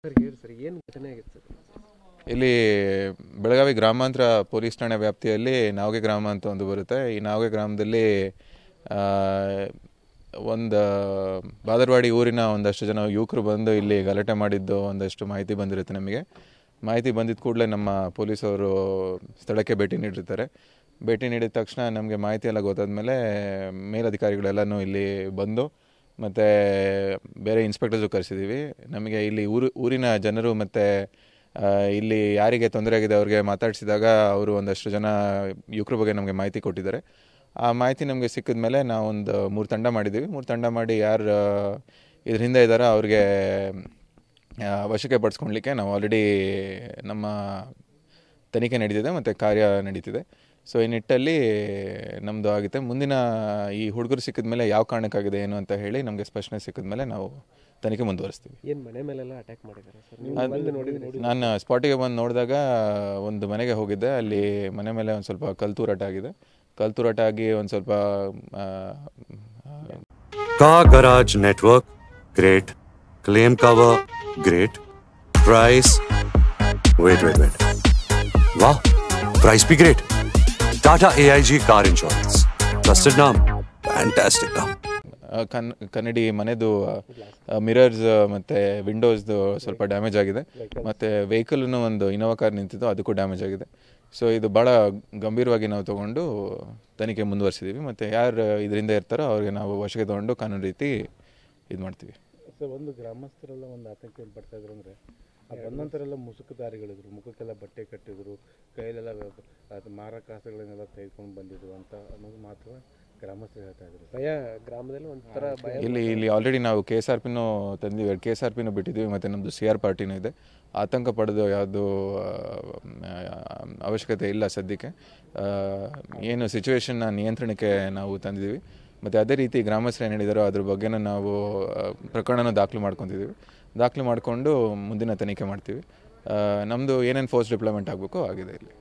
Sir ಹೇಳಿ sir, ಏನು ಘಟನೆ ಆಗಿತ್ತು ಸರ್? ಇಲ್ಲಿ ಬೆಳಗಾವಿ ಗ್ರಾಮಾಂತರ ಪೊಲೀಸ್ ಠಾಣೆ ವ್ಯಾಪ್ತಿಯಲ್ಲಿ ನಾವಗೆ ಗ್ರಾಮ ಅಂತ ಒಂದು ಬರುತ್ತೆ. ಈ ನಾವಗೆ ಗ್ರಾಮದಲ್ಲಿ ಒಂದು ಬಾದರವಾಡಿ ಊರಿನ ಒಂದಷ್ಟು ಜನ ಯುವಕರು ಬಂದು ಇಲ್ಲಿ ಗಲಾಟೆ ಮಾಡಿದ್ದು ಒಂದಷ್ಟು ಮಾಹಿತಿ ಬಂದಿರುತ್ತೆ. ನಮಗೆ ಮಾಹಿತಿ ಬಂದಿದ್ದ ಕೂಡಲೇ ನಮ್ಮ ಪೊಲೀಸವರು ಸ್ಥಳಕ್ಕೆ ಭೇಟಿ ನೀಡಿರ್ತಾರೆ. ಭೇಟಿ ನೀಡಿದ ತಕ್ಷಣ ನಮಗೆ ಮಾಹಿತಿ ಎಲ್ಲ ಗೊತ್ತಾದ್ಮೇಲೆ ಮೇಲಧಿಕಾರಿಗಳೆಲ್ಲನೂ ಇಲ್ಲಿ ಬಂದು ಮತ್ತು ಬೇರೆ ಇನ್ಸ್ಪೆಕ್ಟರ್ಸು ಕರೆಸಿದ್ದೀವಿ. ನಮಗೆ ಇಲ್ಲಿ ಊರಿನ ಜನರು ಮತ್ತು ಇಲ್ಲಿ ಯಾರಿಗೆ ತೊಂದರೆ ಆಗಿದೆ ಅವ್ರಿಗೆ ಮಾತಾಡಿಸಿದಾಗ ಅವರು ಒಂದಷ್ಟು ಜನ ಯುವಕರ ಬಗ್ಗೆ ನಮಗೆ ಮಾಹಿತಿ ಕೊಟ್ಟಿದ್ದಾರೆ. ಆ ಮಾಹಿತಿ ನಮಗೆ ಸಿಕ್ಕಿದ ಮೇಲೆ ನಾವೊಂದು 3 ತಂಡ ಮಾಡಿದ್ದೀವಿ. 3 ತಂಡ ಮಾಡಿ ಯಾರು ಇದ್ರ ಹಿಂದೆ ಇದ್ದಾರೋ ಅವ್ರಿಗೆ ವಶಕ್ಕೆ ಪಡಿಸ್ಕೊಳ್ಲಿಕ್ಕೆ ನಾವು ಆಲ್ರೆಡಿ ನಮ್ಮ ತನಿಖೆ ನಡೀತಿದೆ ಮತ್ತು ಕಾರ್ಯ ನಡೀತಿದೆ. ಸೊ ಈ ನಿಟ್ಟಲ್ಲಿ ನಮ್ಮದು ಆಗುತ್ತೆ. ಮುಂದಿನ ಈ ಹುಡುಗರು ಸಿಕ್ಕಿದ ಮೇಲೆ ಯಾವ ಕಾರಣಕ್ಕಾಗಿದೆ ಏನು ಅಂತ ಹೇಳಿ ನಮಗೆ ಸ್ಪಷ್ಟನೆ ಸಿಕ್ಕಿದ ಮೇಲೆ ನಾವು ತನಿಖೆ ಮುಂದುವರಿಸ್ತೀವಿ. ಏನು ಮನೆ ಮೇಲೆಲ್ಲ ಅಟ್ಯಾಕ್ ಮಾಡಿದ್ದಾರೆ ಸರ್? ನಾನು ಸ್ಪಾಟಿಗೆ ಬಂದು ನೋಡಿದಾಗ ಒಂದು ಮನೆಗೆ ಹೋಗಿದ್ದೆ. ಅಲ್ಲಿ ಮನೆ ಮೇಲೆ ಒಂದು ಸ್ವಲ್ಪ ಕಲ್ತೂರಾಟ ಆಗಿದೆ. ಕಲ್ತೂರಾಟ ಆಗಿ ಒಂದು ಸ್ವಲ್ಪ car garage network great, claim cover great, price wait वाह प्राइस भी great. Tata AIG car insurance, trusted नाम, फैंटास्टिक नाम. ಕನ್ನಡಿ ಮನೆದು ಮಿರರ್ಸ್ ಮತ್ತು ವಿಂಡೋಸ್ದು ಸ್ವಲ್ಪ ಡ್ಯಾಮೇಜ್ ಆಗಿದೆ. ಮತ್ತು ವೆಹಿಕಲ್ನು ಒಂದು ಇನೋವಾ ಕಾರ್ ನಿಂತಿದ್ದು ಅದಕ್ಕೂ ಡ್ಯಾಮೇಜ್ ಆಗಿದೆ. ಸೊ ಇದು ಭಾಳ ಗಂಭೀರವಾಗಿ ನಾವು ತೊಗೊಂಡು ತನಿಖೆ ಮುಂದುವರಿಸಿದ್ದೀವಿ. ಮತ್ತು ಯಾರು ಇದರಿಂದ ಇರ್ತಾರೋ ಅವ್ರಿಗೆ ನಾವು ವಶಕ್ಕೆ ತೊಗೊಂಡು ಕಾನೂನು ರೀತಿ ಇದು ಮಾಡ್ತೀವಿ. ಸರ್, ಒಂದು ಗ್ರಾಮಸ್ಥರೆಲ್ಲ ಒಂದು ಆತಂಕ ಏನು ಪಡ್ತಾ ಇದ್ರು ಅಂದರೆ, ಆ ಬಂದಂಥರೆಲ್ಲ ಮುಸುಕುದಾರಿಗಳಿದ್ರು, ಮುಖಕ್ಕೆಲ್ಲ ಬಟ್ಟೆ ಕಟ್ಟಿದ್ರು, ಕೈಯಲ್ಲೆಲ್ಲ ಅದು ಮಾರಕಾಸ್ತ್ರಗಳನ್ನೆಲ್ಲ ತೆಗೆದುಕೊಂಡು ಬಂದಿದ್ರು ಅಂತ ಅನ್ನೋದು ಮಾತ್ರ ಗ್ರಾಮಸ್ಥರು ಹೇಳ್ತಾ ಇದ್ರು. ಭಯ ಗ್ರಾಮದಲ್ಲಿ ಒಂಥರ ಭಯ. ಇಲ್ಲಿ ಆಲ್ರೆಡಿ ನಾವು KSRPನೂ ತಂದಿದ್ದೀವಿ, KSRPನೂ ಬಿಟ್ಟಿದ್ದೀವಿ, ಮತ್ತು ನಮ್ಮದು CR ಪಾರ್ಟಿನೂ ಇದೆ. ಆತಂಕ ಪಡೆದು ಯಾವುದು ಅವಶ್ಯಕತೆ ಇಲ್ಲ ಸದ್ಯಕ್ಕೆ. ಏನು ಸಿಚುವೇಶನ್ನ ನಿಯಂತ್ರಣಕ್ಕೆ ನಾವು ತಂದಿದ್ದೀವಿ. ಮತ್ತು ಅದೇ ರೀತಿ ಗ್ರಾಮಸ್ಥರು ಏನು ಹೇಳಿದಾರೋ ಅದ್ರ ಬಗ್ಗೆನೂ ನಾವು ಪ್ರಕರಣನ ದಾಖಲು ಮಾಡ್ಕೊತಿದ್ದೀವಿ. ದಾಖಲು ಮಾಡಿಕೊಂಡು ಮುಂದಿನ ತನಿಖೆ ಮಾಡ್ತೀವಿ. ನಮ್ಮದು ಏನೇನು ಫೋರ್ಸ್ ಡಿಪ್ಲಾಯ್ಮೆಂಟ್ ಆಗಬೇಕು ಆಗಿದೆ ಇಲ್ಲಿ.